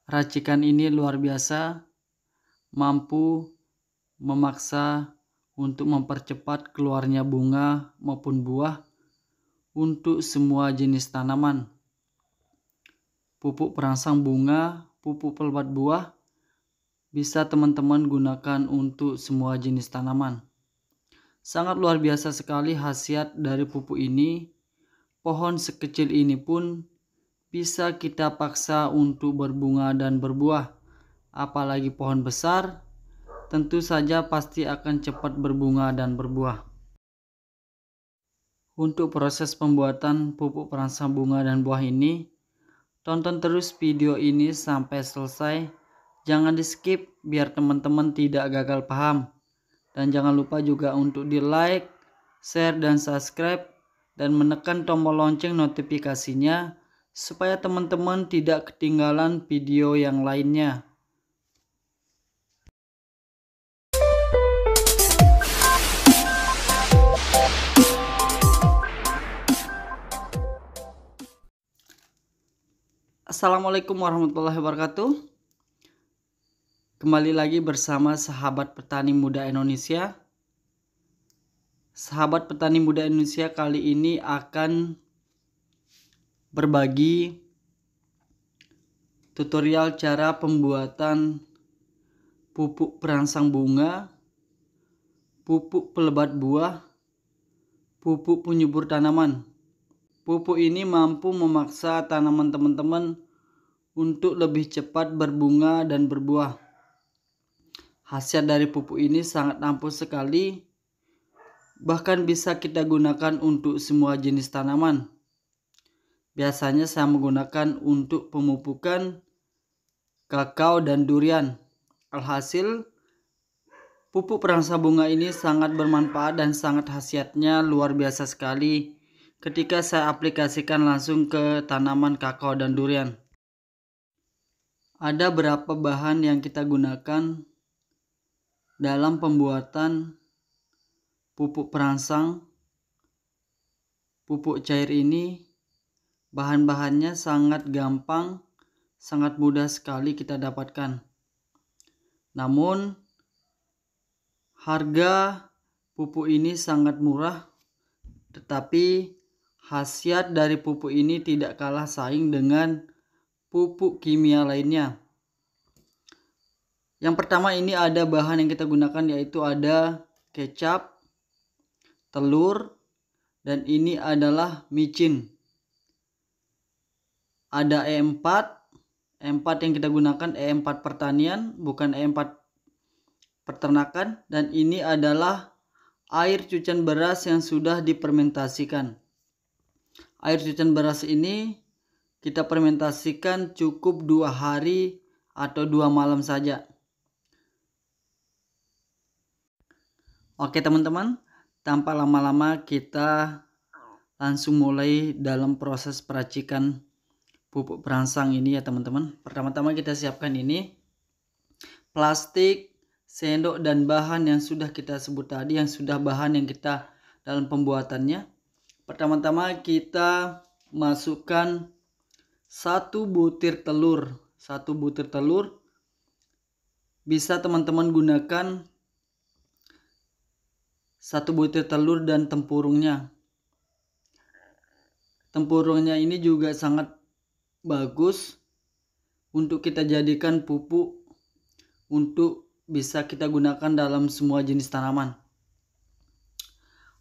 Racikan ini luar biasa, mampu memaksa untuk mempercepat keluarnya bunga maupun buah untuk semua jenis tanaman. Pupuk perangsang bunga, pupuk pelebat buah bisa teman-teman gunakan untuk semua jenis tanaman. Sangat luar biasa sekali khasiat dari pupuk ini. Pohon sekecil ini pun bisa kita paksa untuk berbunga dan berbuah. Apalagi pohon besar, tentu saja pasti akan cepat berbunga dan berbuah. Untuk proses pembuatan pupuk perangsang bunga dan buah ini, tonton terus video ini sampai selesai. Jangan di skip biar teman-teman tidak gagal paham. Dan jangan lupa juga untuk di like, share, dan subscribe, dan menekan tombol lonceng notifikasinya supaya teman-teman tidak ketinggalan video yang lainnya. Assalamualaikum warahmatullahi wabarakatuh. Kembali lagi bersama sahabat petani muda Indonesia. Sahabat petani muda Indonesia kali ini akan berbagi tutorial cara pembuatan pupuk perangsang bunga, pupuk pelebat buah, pupuk penyubur tanaman. Pupuk ini mampu memaksa tanaman teman-teman untuk lebih cepat berbunga dan berbuah. Khasiat dari pupuk ini sangat ampuh sekali, bahkan bisa kita gunakan untuk semua jenis tanaman. Biasanya saya menggunakan untuk pemupukan kakao dan durian. Alhasil, pupuk perangsang bunga ini sangat bermanfaat dan sangat khasiatnya luar biasa sekali ketika saya aplikasikan langsung ke tanaman kakao dan durian. Ada beberapa bahan yang kita gunakan dalam pembuatan pupuk perangsang. Pupuk cair ini bahan-bahannya sangat gampang, sangat mudah sekali kita dapatkan. Namun harga pupuk ini sangat murah, tetapi khasiat dari pupuk ini tidak kalah saing dengan pupuk kimia lainnya. Yang pertama ini ada bahan yang kita gunakan, yaitu ada kecap, telur, dan ini adalah micin. Ada E4 yang kita gunakan E4 pertanian, bukan E4 peternakan, dan ini adalah air cucian beras yang sudah difermentasikan. Air cucian beras ini kita fermentasikan cukup 2 hari atau 2 malam saja. Oke teman-teman, tanpa lama-lama kita langsung mulai dalam proses peracikan pupuk perangsang ini ya teman-teman. Pertama-tama kita siapkan ini plastik, sendok, dan bahan yang sudah kita sebut tadi, yang sudah bahan yang kita dalam pembuatannya. Pertama-tama kita masukkan 1 butir telur. 1 butir telur bisa teman-teman gunakan 1 butir telur dan tempurungnya. Tempurungnya ini juga sangat bagus untuk kita jadikan pupuk untuk bisa kita gunakan dalam semua jenis tanaman.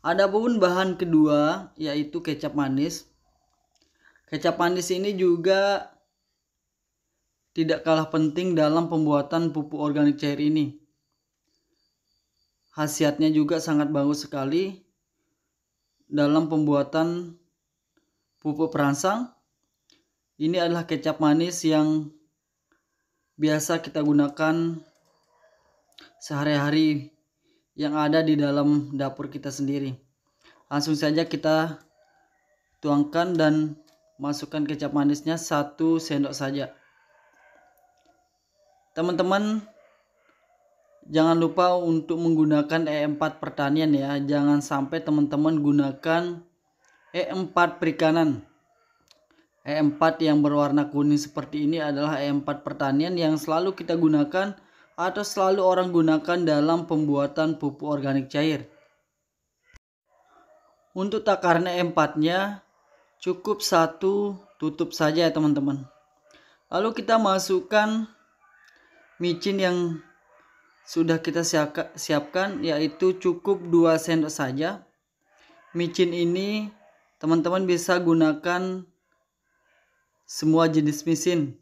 Adapun bahan kedua yaitu kecap manis. Kecap manis ini juga tidak kalah penting dalam pembuatan pupuk organik cair ini. Khasiatnya juga sangat bagus sekali dalam pembuatan pupuk perangsang. Ini adalah kecap manis yang biasa kita gunakan sehari-hari yang ada di dalam dapur kita sendiri. Langsung saja kita tuangkan dan masukkan kecap manisnya 1 sendok saja. Teman-teman jangan lupa untuk menggunakan E4 pertanian ya. Jangan sampai teman-teman gunakan E4 perikanan. E4 yang berwarna kuning seperti ini adalah E4 pertanian yang selalu kita gunakan atau selalu orang gunakan dalam pembuatan pupuk organik cair. Untuk takaran E4-nya cukup 1 tutup saja ya teman-teman. Lalu kita masukkan micin yang sudah kita siapkan, yaitu cukup 2 sendok saja. Micin ini teman-teman bisa gunakan semua jenis micin.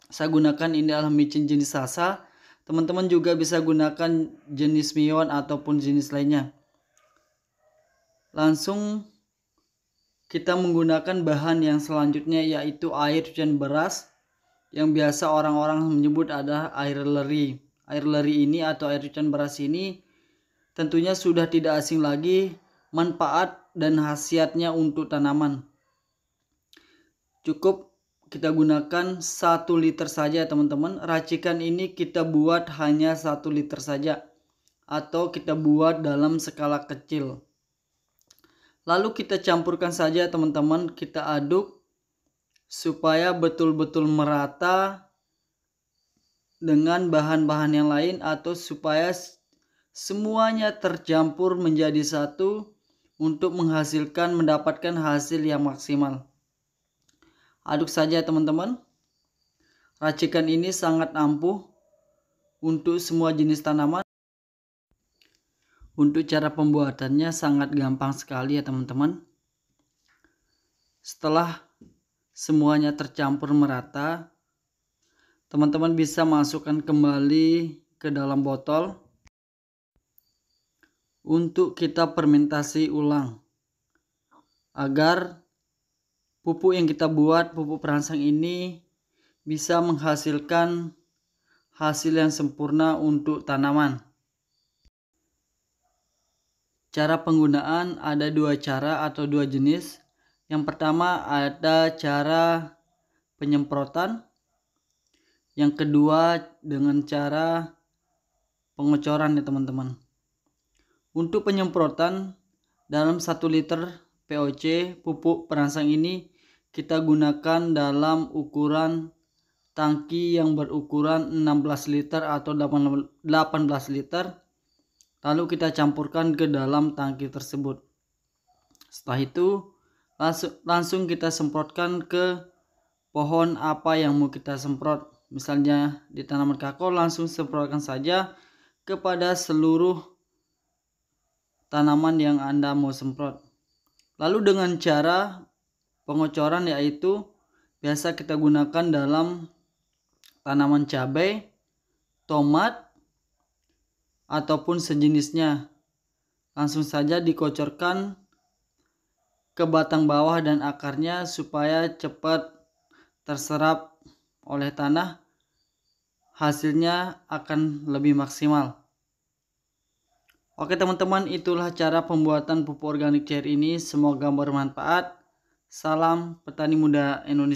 Saya gunakan ini adalah micin jenis Sasa. Teman-teman juga bisa gunakan jenis Mion ataupun jenis lainnya. Langsung kita menggunakan bahan yang selanjutnya, yaitu air cucian beras yang biasa orang-orang menyebut adalah air leri. Air leri ini atau air cucian beras ini tentunya sudah tidak asing lagi manfaat dan khasiatnya untuk tanaman. Cukup kita gunakan 1 liter saja teman-teman. Racikan ini kita buat hanya 1 liter saja, atau kita buat dalam skala kecil. Lalu kita campurkan saja teman-teman, kita aduk supaya betul-betul merata dengan bahan-bahan yang lain, atau supaya semuanya tercampur menjadi satu untuk mendapatkan hasil yang maksimal. Aduk saja teman-teman. Racikan ini sangat ampuh untuk semua jenis tanaman. Untuk cara pembuatannya sangat gampang sekali ya teman-teman. Setelah semuanya tercampur merata, teman-teman bisa masukkan kembali ke dalam botol untuk kita fermentasi ulang agar pupuk yang kita buat, pupuk perangsang ini bisa menghasilkan hasil yang sempurna untuk tanaman. Cara penggunaan ada 2 cara atau 2 jenis. Yang pertama ada cara penyemprotan. Yang kedua dengan cara pengocoran ya teman-teman. Untuk penyemprotan, dalam 1 liter POC pupuk perangsang ini kita gunakan dalam ukuran tangki yang berukuran 16 liter atau 18 liter. Lalu kita campurkan ke dalam tangki tersebut. Setelah itu langsung kita semprotkan ke pohon apa yang mau kita semprot. Misalnya di tanaman kakao, langsung semprotkan saja kepada seluruh tanaman yang Anda mau semprot. Lalu dengan cara pengocoran, yaitu biasa kita gunakan dalam tanaman cabai, tomat, ataupun sejenisnya. Langsung saja dikocorkan ke batang bawah dan akarnya supaya cepat terserap oleh tanah. Hasilnya akan lebih maksimal. Oke teman-teman, itulah cara pembuatan pupuk organik cair ini. Semoga bermanfaat. Salam petani muda Indonesia.